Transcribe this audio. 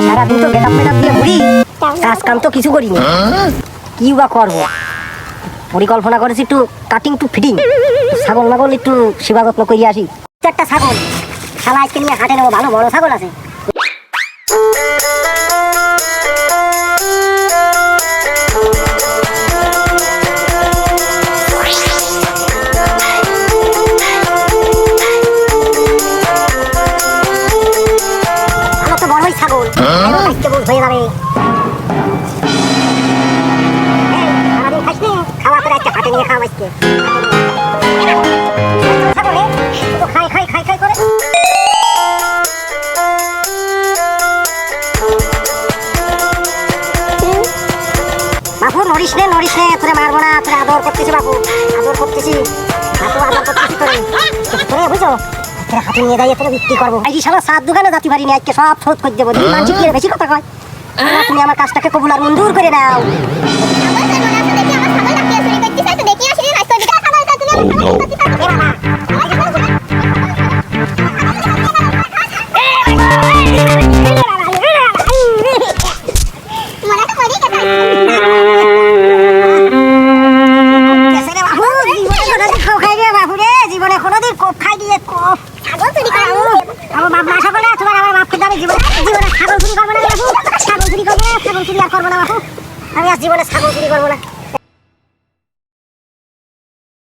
সারাদিন তো গেটাপ মেটাপ দিয়ে ঘুরি, কাজ কাম তো কিছু করিনি। কি বা করবো, পরিকল্পনা করেছি একটু কাটিং টু ফিটিং, ছাগল মাগল একটু সেবা যত্ন করিয়ে আসি। একটা ছাগল শালা আজকে নিয়ে হাটে নেবো, ভালো বড় ছাগল আছে। ভালো তো বড়ই ছাগল, আজকে বুঝ হয়ে যাবে। সারাদিন খাইস নি, খাওয়া করে আজকে হাটে নিয়ে খাওয়া আজকে। ছাগলে শুধু খাই খাই খাই খাই করে। বাপু নড়িস নে তোরে মারবো না, তোরে আদর করতেছি বাপু, আদর করতেছি বাপু, আদর করতেছি তোরে তোরে বুঝছো। তোরে হাতে নিয়ে যাইয়ে তোরে বিক্রি করবো। এই শালা সাত দোকানে যাতে পারিনি, আজকে সব শোধ করে দেবো। মানছি কি বেশি কথা কয়, তুমি আমার কাজটাকে কবুল আর মঞ্জুর করে নাও। জীবনে কোনোদিন কোপ খাই দিয়ে ছাগল চুরি করবো, আমার বাপ মা সকলে তোমার আমার বাপকে দাবি জীবনে জীবনে ছাগল চুরি করবো না বাপু, ছাগল চুরি করবো না, ছাগল চুরি আর করবো না বাপু, আমি আর জীবনে ছাগল চুরি করবো না।